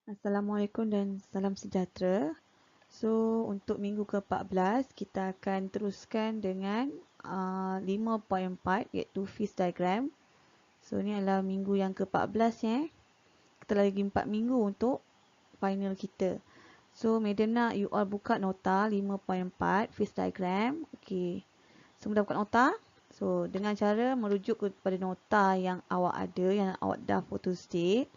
Assalamualaikum dan salam sejahtera. So, untuk minggu ke-14, kita akan teruskan dengan 5.4 iaitu phase diagram. So, ni adalah minggu yang ke-14 ya. Kita lagi 4 minggu untuk final kita. So, Madam nak you all buka nota 5.4 phase diagram. Okey. Semua dah buka nota? So, dengan cara merujuk kepada nota yang awak ada, yang awak dah photostate.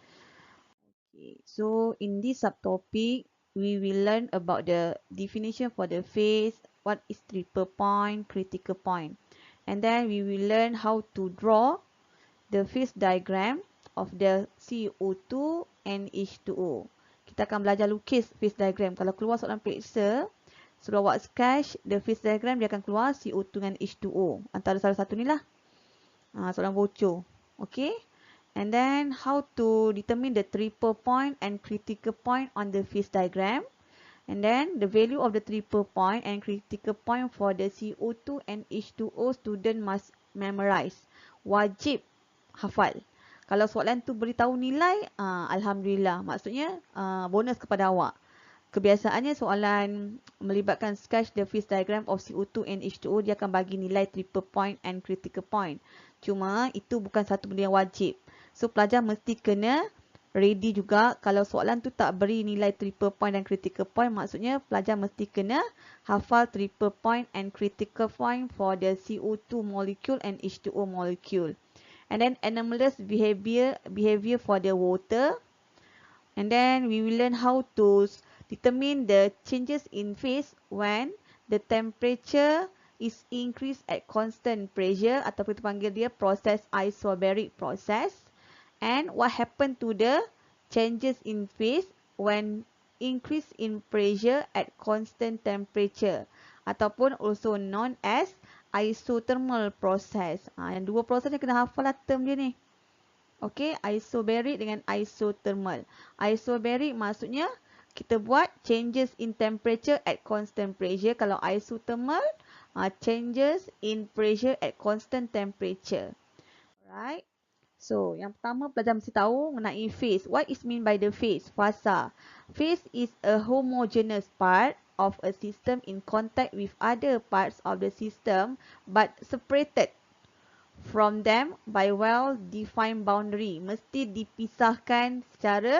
Okay, so in this subtopic, we will learn about the definition for the phase, what is triple point, critical point. And then we will learn how to draw the phase diagram of the CO2 and H2O. Kita akan belajar lukis phase diagram. Kalau keluar soalan periksa, suruh awak sketch the phase diagram, dia akan keluar CO2 dengan H2O. Antara salah satu ni lah. Soalan bocor. Okay. And then how to determine the triple point and critical point on the phase diagram. And then the value of the triple point and critical point for the CO2 and H2O student must memorize. Wajib hafal. Kalau soalan tu beritahu nilai, Alhamdulillah. Maksudnya bonus kepada awak. Kebiasaannya soalan melibatkan sketch the phase diagram of CO2 and H2O, dia akan bagi nilai triple point and critical point. Cuma itu bukan satu benda yang wajib. So, pelajar mesti kena ready juga. Kalau soalan tu tak beri nilai triple point dan critical point, maksudnya pelajar mesti kena hafal triple point and critical point for the CO2 molecule and H2O molecule. And then anomalous behavior for the water. And then we will learn how to determine the changes in phase when the temperature is increased at constant pressure, ataupun kita panggil dia proses isobaric process. And what happened to the changes in phase when increase in pressure at constant temperature, ataupun also known as isothermal process. Yang dua proses ni kena hafal lah term dia ni. Okay, isobaric dengan isothermal. Isobaric maksudnya kita buat changes in temperature at constant pressure. Kalau isothermal, changes in pressure at constant temperature. Alright. So, yang pertama pelajar mesti tahu mengenai phase. What is mean by the phase? Fasa. Phase is a homogeneous part of a system in contact with other parts of the system but separated from them by well-defined boundary. Mesti dipisahkan secara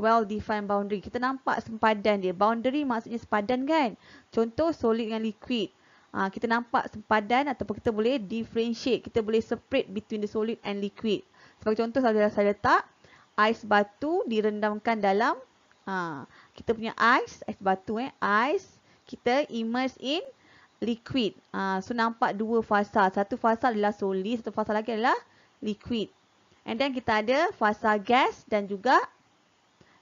well-defined boundary. Kita nampak sempadan dia. Boundary maksudnya sepadan kan? Contoh solid dengan liquid. Kita nampak sempadan ataupun kita boleh differentiate. Kita boleh separate between the solid and liquid. Sebagai contoh, saya letak ais batu direndamkan dalam kita punya ais batu ais kita immerse in liquid. So nampak dua fasa. Satu fasa adalah solid, satu fasa lagi adalah liquid. And then kita ada fasa gas dan juga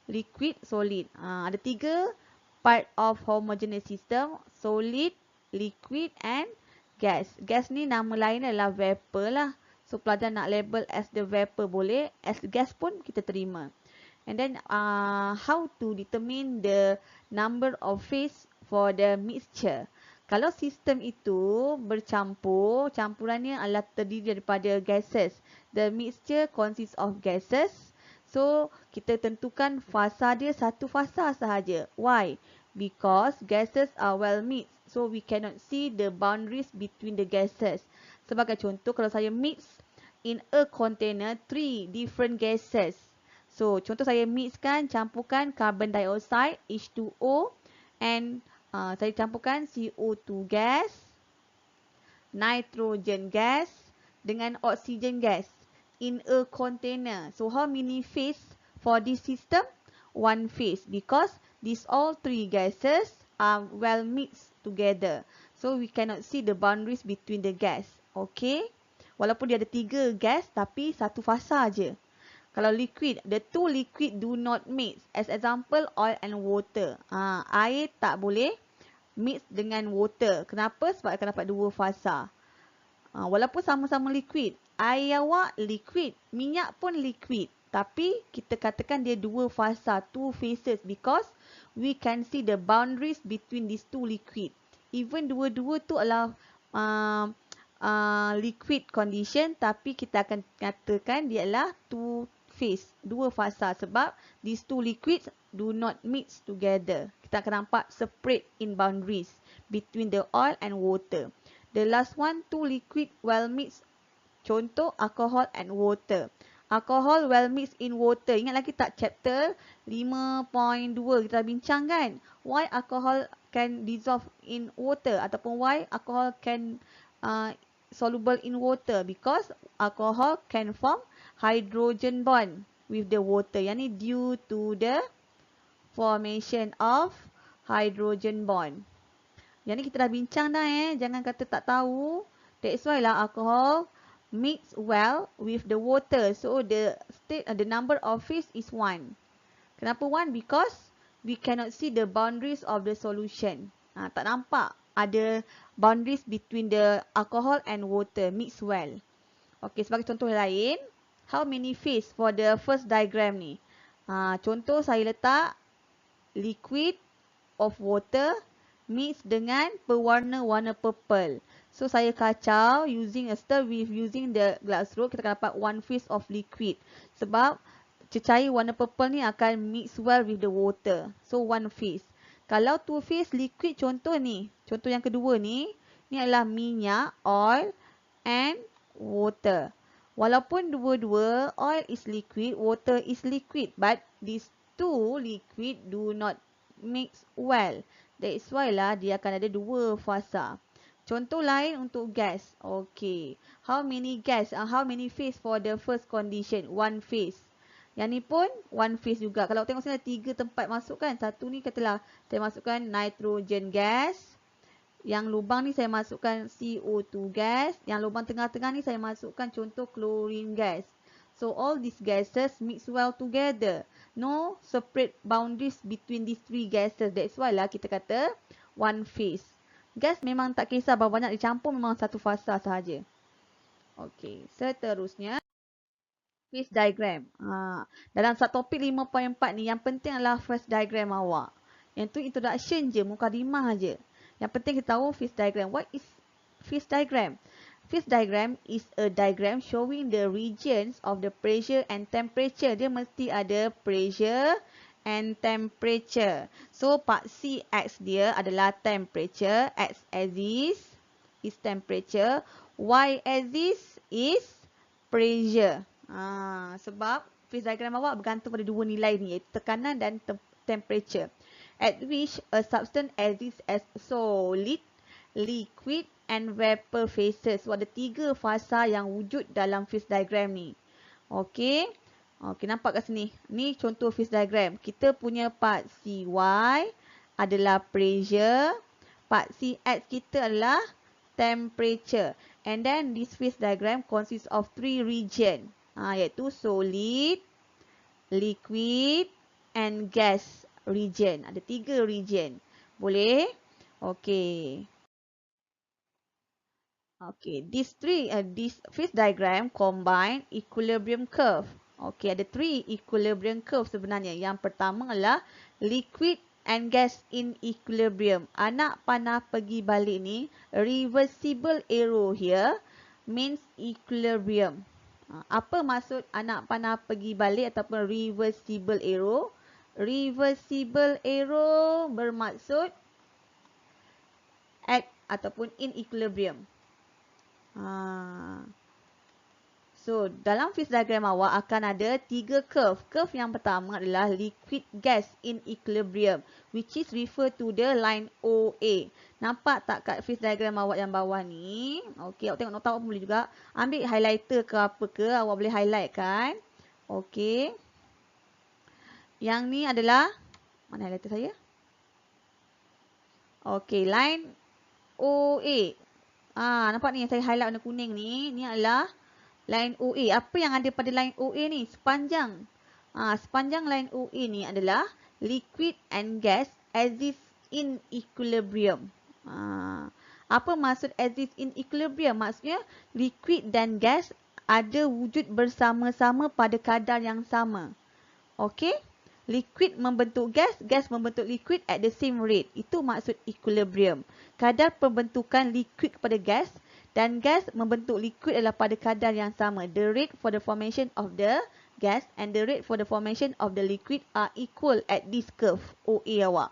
liquid solid. Ada tiga part of homogeneous system, solid, liquid and gas. Gas ni nama lain adalah vapor lah. So pelajar nak label as the vapor boleh, as gas pun kita terima. And then how to determine the number of phase for the mixture. Kalau sistem itu bercampur, campurannya adalah terdiri daripada gases. The mixture consists of gases. So kita tentukan fasa dia satu fasa sahaja. Why? Because gases are well mixed. So we cannot see the boundaries between the gases. Sebagai contoh, kalau saya mix in a container 3 different gases. So contoh saya mixkan, campurkan carbon dioxide, H2O and saya campurkan CO2 gas, nitrogen gas dengan oxygen gas in a container. So how many phase for this system? One phase, because these all three gases are well mixed together. So we cannot see the boundaries between the gas. Okay. Walaupun dia ada tiga gas tapi satu fasa aje. Kalau liquid, the two liquid do not mix. As example, oil and water. Air tak boleh mix dengan water. Kenapa? Sebab akan dapat dua fasa. Walaupun sama-sama liquid. Air awak liquid. Minyak pun liquid. Tapi kita katakan dia dua fasa, two phases, because we can see the boundaries between these two liquid. Even dua-dua tu adalah liquid condition, tapi kita akan katakan dia adalah two phase, dua fasa, sebab these two liquids do not mix together. Kita akan nampak separate in boundaries between the oil and water. The last one, two liquid well mixed. Contoh alcohol and water. Alcohol well mixed in water. Ingat lagi tak chapter 5.2 kita bincang kan? Why alcohol can dissolve in water ataupun why alcohol can soluble in water? Because alcohol can form hydrogen bond with the water. Yang ni due to the formation of hydrogen bond. Yang ni kita dah bincang dah Jangan kata tak tahu. That's why lah alcohol mix well with the water. So the number of phase is 1. Kenapa 1? Because we cannot see the boundaries of the solution. Tak nampak ada boundaries between the alcohol and water mix well. Okay, sebagai contoh lain, how many phase for the first diagram ni? Contoh saya letak liquid of water mix dengan pewarna warna purple. So saya kacau using a stir with using the glass rod, kita akan dapat 1 phase of liquid. Sebab cecair warna purple ni akan mix well with the water. So 1 phase. Kalau 2 phase liquid, contoh ni, contoh yang kedua ni adalah minyak, oil and water. Walaupun dua-dua oil is liquid, water is liquid, but these two liquid do not mix well. That's why lah dia akan ada dua fasa. Contoh lain untuk gas. Okay. How many gas? How many phase for the first condition? 1 phase. Yang ni pun 1 phase juga. Kalau tengok sini ada 3 tempat masuk kan. Satu ni katalah saya masukkan nitrogen gas. Yang lubang ni saya masukkan CO2 gas. Yang lubang tengah-tengah ni saya masukkan contoh chlorine gas. So all these gases mix well together. No separate boundaries between these 3 gases. That's why lah kita kata 1 phase. Gas memang tak kisah berapa banyak dicampur, memang satu fasa sahaja. Okey, seterusnya phase diagram. Dalam subtopik 5.4 ni yang penting adalah phase diagram awak. Yang tu introduction je, mukadimah aje. Yang penting kita tahu phase diagram. What is phase diagram? Phase diagram is a diagram showing the regions of the pressure and temperature. Dia mesti ada pressure and temperature. So, part C X dia adalah temperature. X axis is temperature. Y axis is pressure. Sebab phase diagram awak bergantung pada dua nilai ni, iaitu tekanan dan temperature. At which a substance exists as solid, liquid and vapor phases. So, ada 3 fasa yang wujud dalam phase diagram ni. Okey. Okey, nampak kat sini. Ni contoh phase diagram. Kita punya part CY adalah pressure. Part CX kita adalah temperature. And then this phase diagram consists of 3 region. Iaitu solid, liquid and gas region. Ada 3 region. Boleh? Okey. Okay, this phase diagram combine equilibrium curve. Okay, ada 3 equilibrium curve sebenarnya. Yang pertama adalah liquid and gas in equilibrium. Anak panah pergi balik ni, reversible arrow here means equilibrium. Apa maksud anak panah pergi balik ataupun reversible arrow? Reversible arrow bermaksud at ataupun in equilibrium. So, dalam phase diagram awak akan ada 3 curve. Curve yang pertama adalah liquid gas in equilibrium, which is refer to the line OA. Nampak tak kat phase diagram awak yang bawah ni? Okey, awak tengok nota awak boleh juga. Ambil highlighter ke apa ke, awak boleh highlight kan? Okey. Yang ni adalah, mana highlighter saya? Okey, line OA. Nampak ni yang saya highlight warna kuning ni. Ni adalah line OA. Apa yang ada pada line OA ni? Sepanjang. Sepanjang line OA ni adalah liquid and gas exist in equilibrium. Apa maksud exist in equilibrium? Maksudnya liquid dan gas ada wujud bersama-sama pada kadar yang sama. Okey? Liquid membentuk gas, gas membentuk liquid at the same rate. Itu maksud equilibrium. Kadar pembentukan liquid kepada gas dan gas membentuk liquid adalah pada kadar yang sama. The rate for the formation of the gas and the rate for the formation of the liquid are equal at this curve OA awak.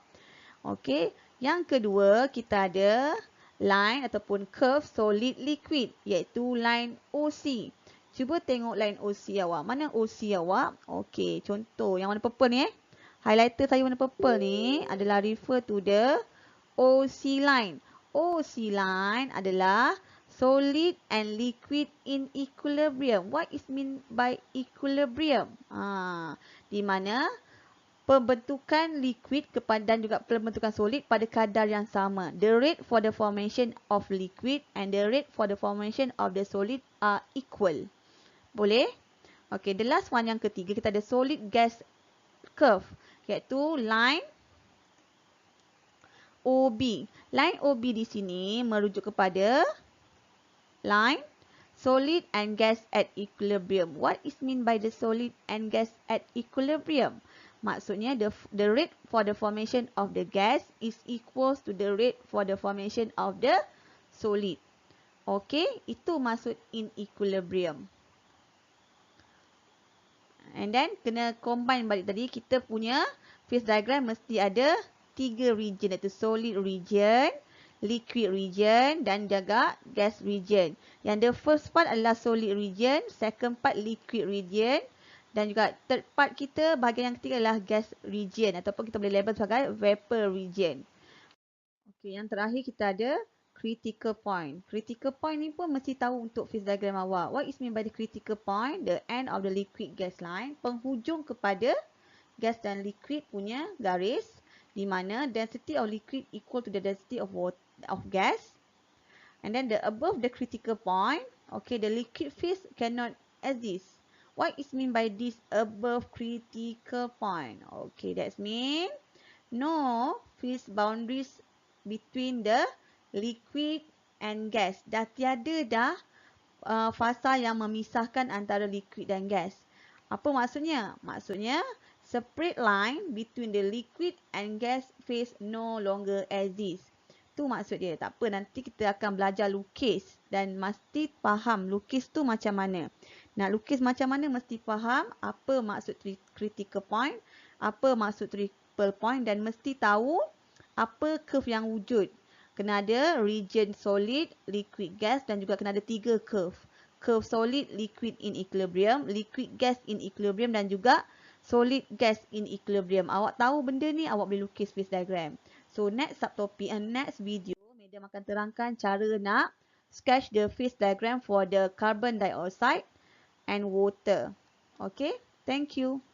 Okey, yang kedua kita ada line ataupun curve solid liquid iaitu line OC. Cuba tengok line OC awak. Mana OC awak? Okey, contoh yang warna purple ni Highlighter saya warna purple ni adalah refer to the OC line. OC line adalah solid and liquid in equilibrium. What is mean by equilibrium? Di mana pembentukan liquid dan juga pembentukan solid pada kadar yang sama. The rate for the formation of liquid and the rate for the formation of the solid are equal. Boleh? Okay, the last one yang ketiga kita ada solid gas curve iaitu line OB. Line OB di sini merujuk kepada line solid and gas at equilibrium. What is mean by the solid and gas at equilibrium? Maksudnya the rate for the formation of the gas is equals to the rate for the formation of the solid. Okay, itu maksud in equilibrium. And then kena combine balik tadi, kita punya phase diagram mesti ada 3 region iaitu solid region, liquid region dan juga gas region. Yang the first part adalah solid region, second part liquid region dan juga third part kita bahagian yang ketiga adalah gas region ataupun kita boleh label sebagai vapor region. Okey, yang terakhir kita ada critical point. Critical point ni pun mesti tahu untuk phase diagram awak. What is mean by the critical point? The end of the liquid gas line, penghujung kepada gas dan liquid punya garis di mana density of liquid equal to the density of gas. And then the above the critical point, okay, the liquid phase cannot exist. What is mean by this above critical point? Okay, that's mean no phase boundaries between the liquid and gas. Dah tiada dah fasa yang memisahkan antara liquid dan gas. Apa maksudnya? Maksudnya separate line between the liquid and gas phase no longer exists. Tu maksud dia. Tak apa, nanti kita akan belajar lukis dan mesti faham lukis tu macam mana. Nak lukis macam mana mesti faham apa maksud critical point, apa maksud triple point dan mesti tahu apa curve yang wujud. Kena ada region solid, liquid gas dan juga kena ada 3 curve. Curve solid, liquid in equilibrium, liquid gas in equilibrium dan juga solid gas in equilibrium. Awak tahu benda ni, awak boleh lukis phase diagram. So next subtopic and next video, Madam akan terangkan cara nak sketch the phase diagram for the carbon dioxide and water. Okay, thank you.